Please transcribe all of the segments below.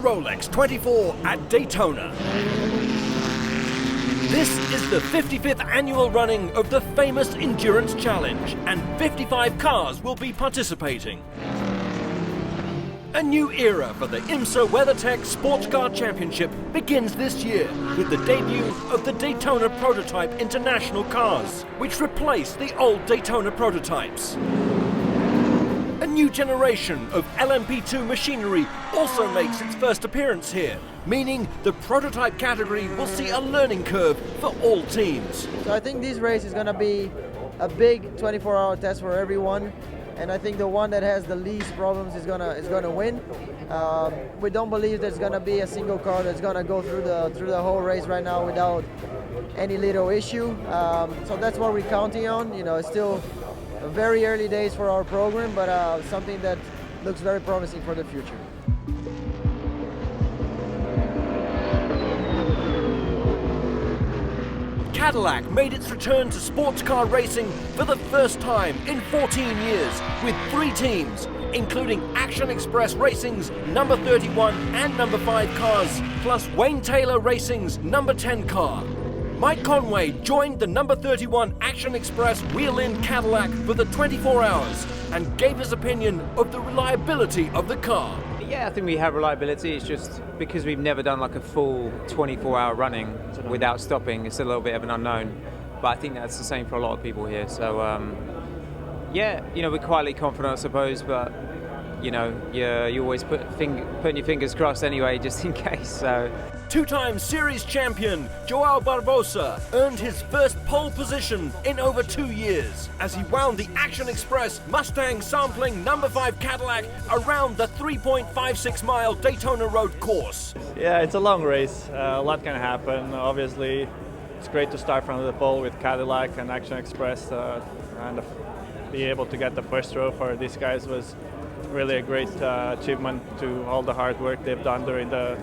Rolex 24 at Daytona. This is the 55th annual running of the famous Endurance Challenge, and 55 cars will be participating. A new era for the IMSA WeatherTech Sports Car Championship begins this year with the debut of the Daytona Prototype International cars, which replace the old Daytona prototypes. A new generation of LMP2 machinery also makes its first appearance here, meaning the prototype category will see a learning curve for all teams. So I think this race is going to be a big 24-hour test for everyone, and I think the one that has the least problems is going to win. We don't believe there's going to be a single car that's going to go through the whole race right now without any little issue. So that's what we're counting on. You know, it's still very early days for our program, but something that looks very promising for the future. Cadillac made its return to sports car racing for the first time in 14 years with 3 teams, including Action Express Racing's number 31 and number 5 cars, plus Wayne Taylor Racing's number 10 car. Mike Conway joined the number 31 Action Express wheel-in Cadillac for the 24 hours and gave his opinion of the reliability of the car. Yeah, I think we have reliability. It's just because we've never done like a full 24-hour running without stopping, it's a little bit of an unknown. But I think that's the same for a lot of people here. So, yeah, you know, we're quietly confident, I suppose, but, you know, you always putting your fingers crossed anyway, just in case. So. 2-time series champion Joao Barbosa earned his first pole position in over 2 years as he wound the Action Express Mustang sampling number 5 Cadillac around the 3.56-mile Daytona Road course. Yeah, it's a long race. A lot can happen. Obviously, it's great to start from the pole with Cadillac and Action Express, and be able to get the first row for these guys was really a great achievement to all the hard work they've done during the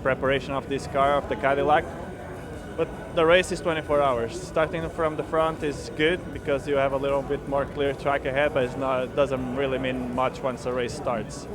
preparation of this car, of the Cadillac. But the race is 24 hours. Starting from the front is good because you have a little bit more clear track ahead, but it doesn't really mean much once the race starts.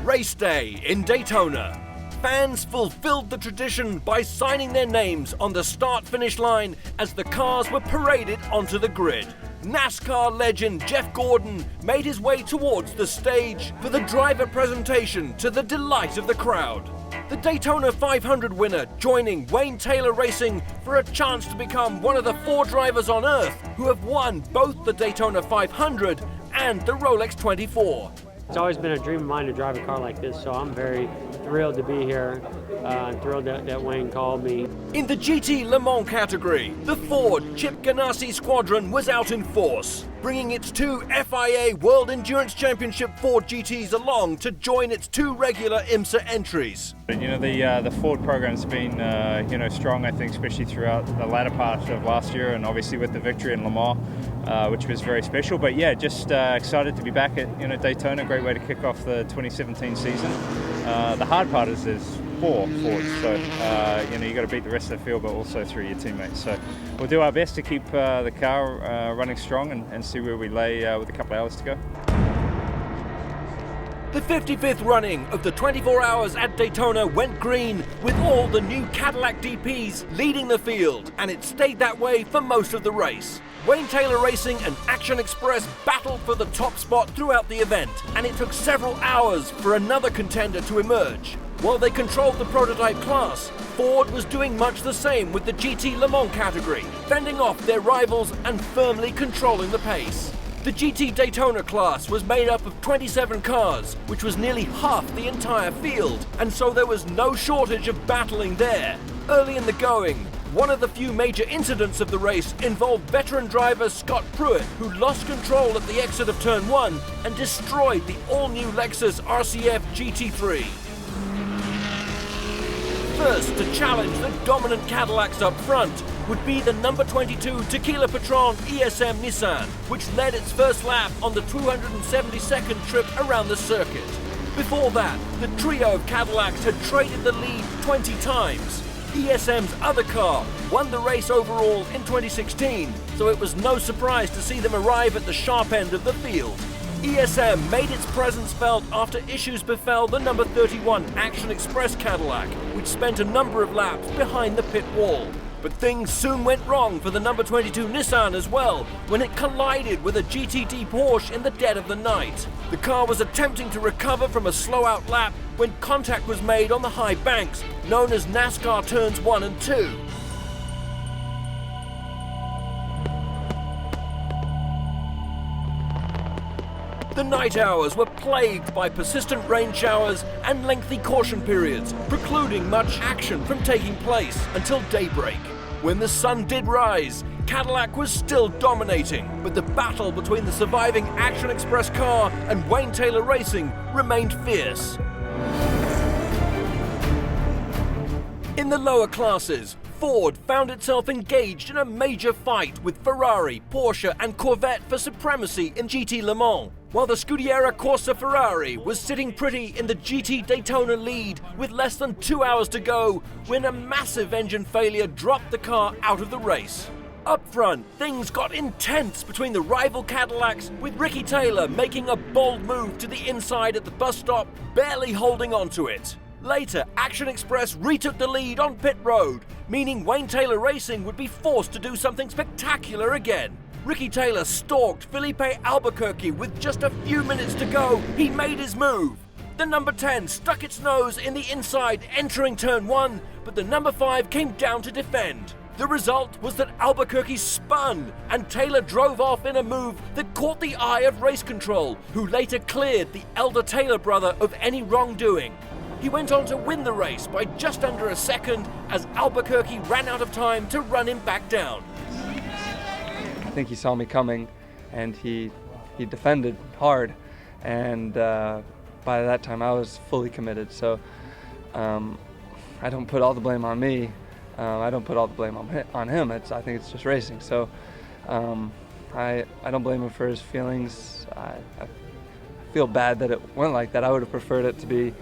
Race day in Daytona. Fans fulfilled the tradition by signing their names on the start-finish line as the cars were paraded onto the grid. NASCAR legend Jeff Gordon made his way towards the stage for the driver presentation to the delight of the crowd. The Daytona 500 winner joining Wayne Taylor Racing for a chance to become one of the 4 drivers on Earth who have won both the Daytona 500 and the Rolex 24. It's always been a dream of mine to drive a car like this, so I'm very thrilled to be here. Thrilled that Wayne called me. In the GT Le Mans category, the Ford Chip Ganassi squadron was out in force, bringing its 2 FIA World Endurance Championship Ford GTs along to join its 2 regular IMSA entries. You know, the Ford program's been strong, I think, especially throughout the latter part of last year, and obviously with the victory in Le Mans, which was very special. But yeah, just excited to be back at Daytona. Great way to kick off the 2017 season. The hard part is there's 4 Fords, so you got to beat the rest of the field, but also through your teammates. So we'll do our best to keep the car running strong and see where we lay with a couple of hours to go. The 55th running of the 24 hours at Daytona went green with all the new Cadillac DPs leading the field, and it stayed that way for most of the race. Wayne Taylor Racing and Action Express battled for the top spot throughout the event, and it took several hours for another contender to emerge. While they controlled the prototype class, Ford was doing much the same with the GT Le Mans category, fending off their rivals and firmly controlling the pace. The GT Daytona class was made up of 27 cars, which was nearly half the entire field, and so there was no shortage of battling there. Early in the going, one of the few major incidents of the race involved veteran driver Scott Pruitt, who lost control at the exit of Turn 1 and destroyed the all-new Lexus RCF GT3. First to challenge the dominant Cadillacs up front would be the number 22 Tequila Patron ESM Nissan, which led its first lap on the 272nd trip around the circuit. Before that, the trio of Cadillacs had traded the lead 20 times. ESM's other car won the race overall in 2016, so it was no surprise to see them arrive at the sharp end of the field. ESM made its presence felt after issues befell the number 31 Action Express Cadillac, which spent a number of laps behind the pit wall. But things soon went wrong for the number 22 Nissan as well, when it collided with a GTD Porsche in the dead of the night. The car was attempting to recover from a slow-out lap when contact was made on the high banks, known as NASCAR Turns 1 and 2. The night hours were plagued by persistent rain showers and lengthy caution periods, precluding much action from taking place until daybreak. When the sun did rise, Cadillac was still dominating, but the battle between the surviving Action Express car and Wayne Taylor Racing remained fierce. In the lower classes, Ford found itself engaged in a major fight with Ferrari, Porsche and Corvette for supremacy in GT Le Mans, while the Scuderia Corsa Ferrari was sitting pretty in the GT Daytona lead with less than 2 hours to go when a massive engine failure dropped the car out of the race. Up front, things got intense between the rival Cadillacs, with Ricky Taylor making a bold move to the inside at the bus stop, barely holding onto it. Later, Action Express retook the lead on pit road, meaning Wayne Taylor Racing would be forced to do something spectacular again. Ricky Taylor stalked Felipe Albuquerque with just a few minutes to go. He made his move. The number 10 stuck its nose in the inside entering turn 1, but the number 5 came down to defend. The result was that Albuquerque spun and Taylor drove off in a move that caught the eye of race control, who later cleared the elder Taylor brother of any wrongdoing. He went on to win the race by just under a second as Albuquerque ran out of time to run him back down. I think he saw me coming and he defended hard, and by that time I was fully committed. So I don't put all the blame on me. I don't put all the blame on him. I think it's just racing. So I don't blame him for his feelings. I feel bad that it went like that. I would have preferred it to be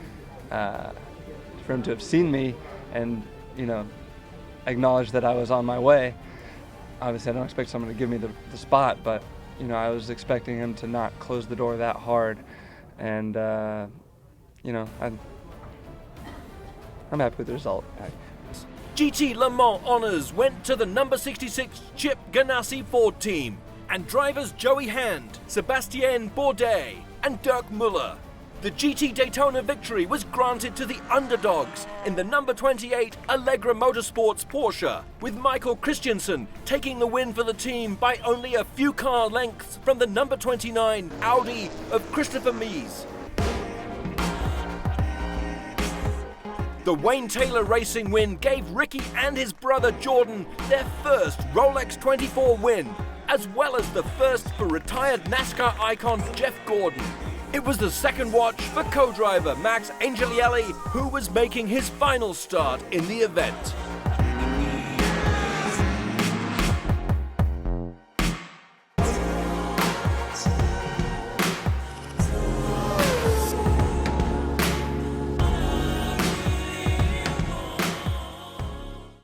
for him to have seen me and, acknowledge that I was on my way. Obviously, I don't expect someone to give me the spot, but, I was expecting him to not close the door that hard. And, I'm happy with the result. GT Le Mans honours went to the number 66 Chip Ganassi Ford team and drivers Joey Hand, Sebastien Bourdais and Dirk Muller. The GT Daytona victory was granted to the underdogs in the number 28 Allegra Motorsports Porsche, with Michael Christiansen taking the win for the team by only a few car lengths from the number 29 Audi of Christopher Mies. The Wayne Taylor Racing win gave Ricky and his brother Jordan their first Rolex 24 win, as well as the first for retired NASCAR icon Jeff Gordon. It was the second watch for co-driver Max Angelielli, who was making his final start in the event.